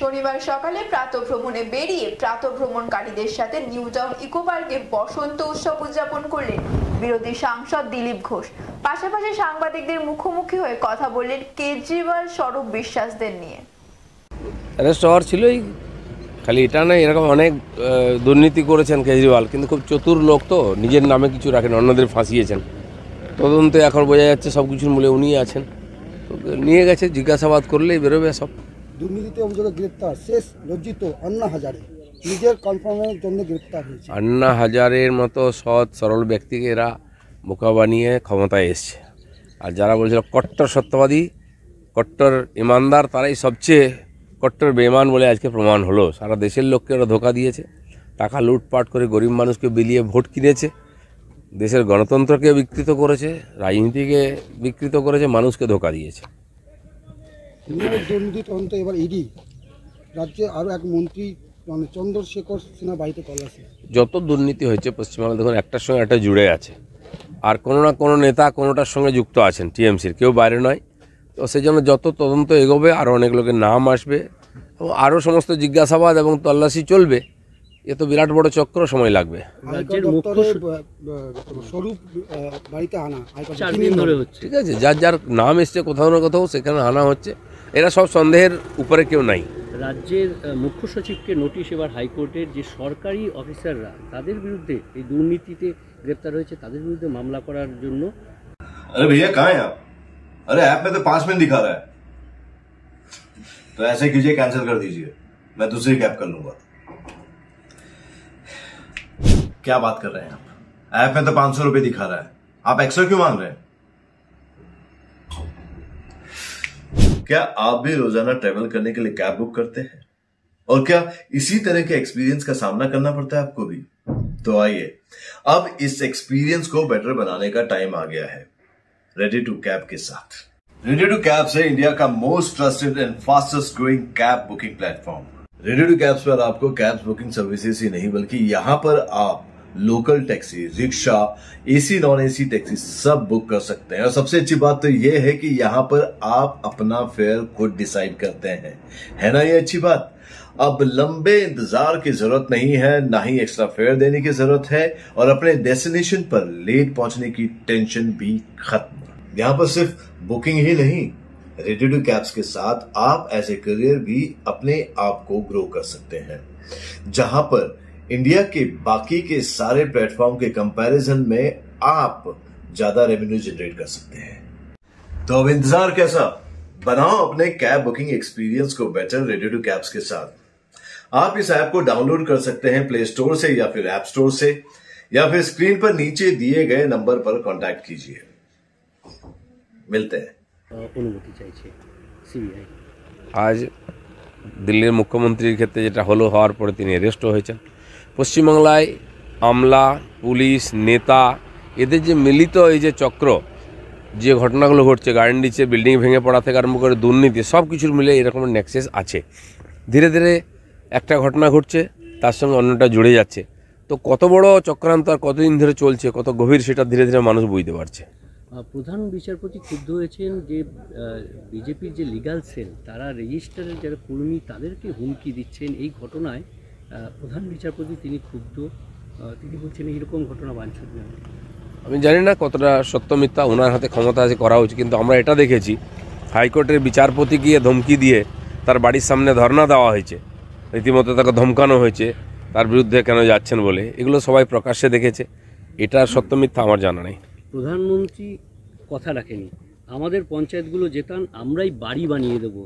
শনিবার সকালে প্রাতঃভ্রমণে বেরিয়ে প্রাতঃভ্রমণকারীদের সাথে নিউ টাউন ইকো পার্কে বসন্ত উৎসব উদযাপন করলেন বিরোধী সাংসদ দিলীপ ঘোষ। পাশাপাশি সাংবাদিকদের মুখোমুখি হয়ে কথা বললেন কেজরিওয়াল স্বরূপ বিশ্বাসদের নিয়ে। ছিলই খালি এটা না, এরকম অনেক দুর্নীতি করেছেন কেজরিওয়াল, কিন্তু খুব চতুর লোক, তো নিজের নামে কিছু রাখেন, অন্যদের ফাঁসিয়েছেন। তদন্তে এখন বোঝা যাচ্ছে সব কিছুর মূলে উনিই আছেন। নিয়ে গেছে, জিজ্ঞাসাবাদ করলেই বেরোবে সব। দুর্নীতিতে অভিযোগে গ্রেপ্তার শেষ লজ্জিত আন্না হাজারে, নিজের কনফার্মের জন্য গ্রেপ্তার হয়েছে। আন্না হাজারের মতো সৎ সরল ব্যক্তিকে এরা বোকা বানিয়ে ক্ষমতায় এসছে। আর যারা বলছিল কট্টর সত্যবাদী, কট্টর ইমানদার, তারাই সবচেয়ে কট্টর বেঈমান বলে আজকে প্রমাণ হলো। সারা দেশের লোককে ওরা ধোকা দিয়েছে, টাকা লুটপাট করে গরিব মানুষকে বিলিয়ে ভোট কিনেছে, দেশের গণতন্ত্রকে বিকৃত করেছে, রাজনীতিকে বিকৃত করেছে, মানুষকে ধোকা দিয়েছে। দুর্নীতি তদন্ত এবার ইডি, রাজ্যে আরও এক মন্ত্রী চন্দ্রশেখর সিনহা বাড়িতে তল্লাশি। যত দুর্নীতি হয়েছে পশ্চিমবাংলা, দেখুন একটার সঙ্গে একটা জুড়ে আছে, আর কোনো না কোনো নেতা কোনোটার সঙ্গে যুক্ত আছেন, টিএমসির, কেউ বাইরে নয়। তো সেই জন্য যত তদন্ত এগোবে আরও অনেক লোকের নাম আসবে এবং আরও সমস্ত জিজ্ঞাসাবাদ এবং তল্লাশি চলবে। এ তো বিরাট বড় চক্র, সময় লাগবে। রাজ্যের মুখ্য স্বরূপ বাড়িতে আনা 4 দিন ধরে হচ্ছে। ঠিক আছে, যার যার নাম এসছে কোথাও না কোথাও, সেখানে আনা হচ্ছে। এরা সব সন্দেহের উপরে কেউ নাই। রাজ্যের মুখ্য সচিবকে নোটিশ এবার হাইকোর্টের, যে সরকারি অফিসাররা তাদের বিরুদ্ধে এই দুর্নীতিতে গ্রেপ্তার হয়েছে তাদের বিরুদ্ধে মামলা করার জন্য। अरे भैया कहाँ हैं आप? अरे ऐप में तो 5 मिनट दिखा रहा है। तो ऐसे कीजिए, कैंसिल कर दीजिए, मैं दूसरी कैब कर लूंगा। क्या बात कर रहे हैं आप? ऐप में तो 500 रुपए दिखा रहा है, आप एक्स्ट्रा क्यों मांग रहे हैं? क्या आप भी रोजाना ट्रेवल करने के लिए कैब बुक करते हैं? और क्या इसी तरह के एक्सपीरियंस का सामना करना पड़ता है आपको भी? तो आइए, अब इस एक्सपीरियंस को बेटर बनाने का टाइम आ गया है रेडी टू कैब के साथ। रेडी टू कैब से इंडिया का most trusted and fastest growing cab booking platform. Ready to cabs पर आपको कैब्स बुकिंग सर्विसेज ही नहीं, बल्कि यहां पर आप local taxi, rickshaw, AC non AC taxi सब बुक कर सकते हैं। और सबसे अच्छी बात तो यह है कि यहाँ पर आप अपना फेयर खुद डिसाइड करते हैं, है ना ये अच्छी बात। अब लंबे इंतजार की जरूरत नहीं है, ना ही एक्स्ट्रा फेयर देने की जरूरत है, और अपने डेस्टिनेशन पर लेट पहुंचने की टेंशन भी खत्म। यहाँ पर सिर्फ बुकिंग ही नहीं, रेडी टू कैब्स के साथ आप एज ए करियर भी अपने आप को ग्रो कर सकते हैं, जहां पर इंडिया के बाकी के सारे प्लेटफॉर्म के कंपैरिजन में आप ज्यादा रेवेन्यू जनरेट कर सकते हैं। तो अब इंतजार कैसा, बनाओ अपने कैब बुकिंग एक्सपीरियंस को बेटर रेडी टू कैब्स के साथ। आप इस ऐप को डाउनलोड कर सकते हैं प्ले स्टोर से या फिर ऐप स्टोर से, या फिर स्क्रीन पर नीचे दिए गए नंबर पर कांटेक्ट कीजिए। मिलते हैं। অনুমতি চাইছে সিবিআই। আজ দিল্লির মুখ্যমন্ত্রীর ক্ষেত্রে যেটা হলো, হওয়ার পরে তিনি অ্যারেস্টও হয়েছেন। পশ্চিমবাংলায় আমলা, পুলিশ, নেতা, এদের যে মিলিত এই যে চক্র, যে ঘটনাগুলো ঘটছে, গার্ডেনডিচে বিল্ডিং ভেঙে পড়া থেকে আরম্ভ করে দুর্নীতি, সব কিছুর মিলে এরকম নেক্সেস আছে। ধীরে ধীরে একটা ঘটনা ঘটছে, তার সঙ্গে অন্যটা জুড়ে যাচ্ছে। তো কত বড় চক্রান্ত আর কতদিন ধরে চলছে, কত গভীর, সেটা ধীরে ধীরে মানুষ বুঝতে পারছে। প্রধান বিচারপতি ক্ষুব্ধ হয়েছেন যে বিজেপির যে লিগাল সেল, তারা রেজিস্টারের যারা কর্মী তাদেরকে হুমকি দিচ্ছেন। এই ঘটনায় প্রধান বিচারপতি তিনি ক্ষুব্ধ, তিনি বলছেন এইরকম ঘটনা বাঞ্ছনীয়। আমি জানি না কতটা সত্য মিথ্যা, ওনার হাতে ক্ষমতা আছে, করা উচিত। কিন্তু আমরা এটা দেখেছি, হাইকোর্টের বিচারপতি গিয়ে ধমকি দিয়ে তার বাড়ির সামনে ধর্ণা দেওয়া হয়েছে, রীতিমতো তাকে ধমকানো হয়েছে তার বিরুদ্ধে কেন যাচ্ছেন বলে। এগুলো সবাই প্রকাশ্যে দেখেছে। এটার সত্য মিথ্যা আমার জানা নেই। প্রধানমন্ত্রী কথা রাখেনি, আমাদের পঞ্চায়েতগুলো জেতান, আমরাই বাড়ি বানিয়ে দেবো,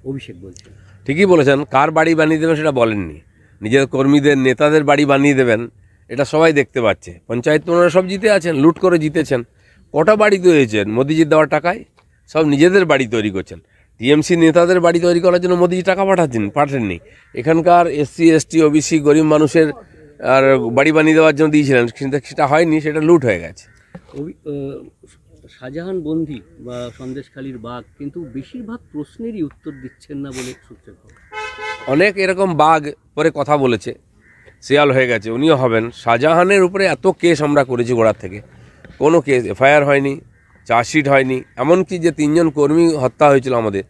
অভিষেক বলছেন। ঠিকই বলেছেন, কার বাড়ি বানিয়ে দেবেন সেটা বলেননি। নিজের কর্মীদের, নেতাদের বাড়ি বানিয়ে দেবেন, এটা সবাই দেখতে পাচ্ছে। পঞ্চায়েত ওনারা সব জিতে আছেন, লুট করে জিতেছেন। কটা বাড়ি তৈরিছেন মোদিজির দেওয়ার টাকায়? সব নিজেদের বাড়ি তৈরি করছেন। টিএমসি নেতাদের বাড়ি তৈরি করার জন্য মোদিজি টাকা পাঠাননি। এখানকার এসসি, এসটি, ওবিসি গরিব মানুষের আর বাড়ি বানিয়ে দেওয়ার জন্য দিয়েছিলেন, কিন্তু সেটা হয়নি, সেটা লুট হয়ে গেছে। শাহজাহান বন্দি বা সন্দেশখালীর বাঘ, কিন্তু বেশিরভাগ প্রশ্নেরই উত্তর দিচ্ছেন না বলে সূত্রে খবর। অনেক এরকম বাঘ পরে কথা বলেছে, শিয়াল হয়ে গেছে, উনিও হবেন। শাহজাহানের উপরে এত কেস আমরা করেছি গোড়ার থেকে, কোনো কেস এফআইআর হয়নি, চার্জশিট হয়নি। এমনকি যে 3 জন কর্মী হত্যা হয়েছিল আমাদের,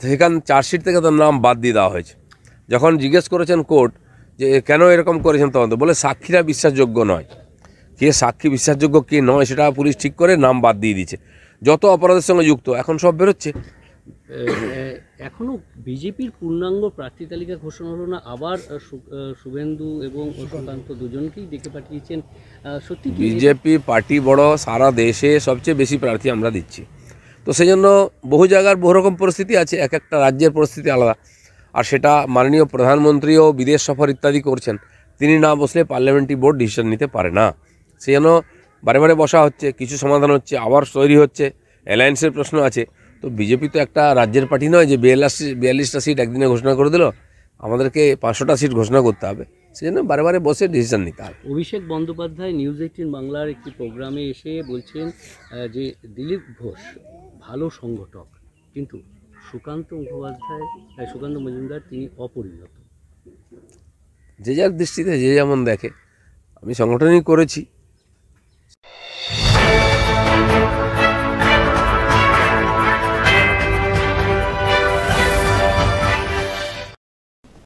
সেখান চার্জশিট থেকে তার নাম বাদ দিয়ে দেওয়া হয়েছে। যখন জিজ্ঞেস করেছেন কোর্ট যে কেন এরকম করেছেন তদন্ত, বলে সাক্ষীরা বিশ্বাসযোগ্য নয়। কে সাক্ষী বিশ্বাসযোগ্য কে নয় সেটা পুলিশ ঠিক করে নাম বাদ দিয়ে দিচ্ছে। যত অপরাধের সঙ্গে যুক্ত এখন সব বেরোচ্ছে। এখনো বিজেপির পূর্ণাঙ্গ প্রার্থী তালিকা ঘোষণা হলো না, আবার শুভেন্দু এবং সুকান্ত দুজনকেই ডেকে পাঠিয়েছেন। সত্যি কি বিজেপি পার্টি বড়, সারা দেশে সবচেয়ে বেশি প্রার্থী আমরা দিচ্ছি, তো সেই জন্য বহু জায়গার বহু রকম পরিস্থিতি আছে, এক একটা রাজ্যের পরিস্থিতি আলাদা। আর সেটা মাননীয় প্রধানমন্ত্রীও বিদেশ সফর ইত্যাদি করছেন, তিনি না বসলে পার্লামেন্টারি বোর্ড ডিসিশন নিতে পারে না। সেই জন্য বারে বারে বসা হচ্ছে, কিছু সমাধান হচ্ছে, আবার তৈরি হচ্ছে, অ্যালায়েন্সের প্রশ্ন আছে। তো বিজেপি তো একটা রাজ্যের পার্টি নয় যে 42টা সিট একদিনে ঘোষণা করে দিল, আমাদেরকে 500টা সিট ঘোষণা করতে হবে। সেই জন্য বারে বারে বসে ডিসিশন নিতে হবে। অভিষেক বন্দ্যোপাধ্যায় নিউজ 18 বাংলার একটি প্রোগ্রামে এসে বলছেন যে দিলীপ ঘোষ ভালো সংগঠক, কিন্তু সুকান্ত মজুমদার তিনি অপরিণত। যে যার দৃষ্টিতে যে যেমন দেখে, আমি সংগঠনই করেছি।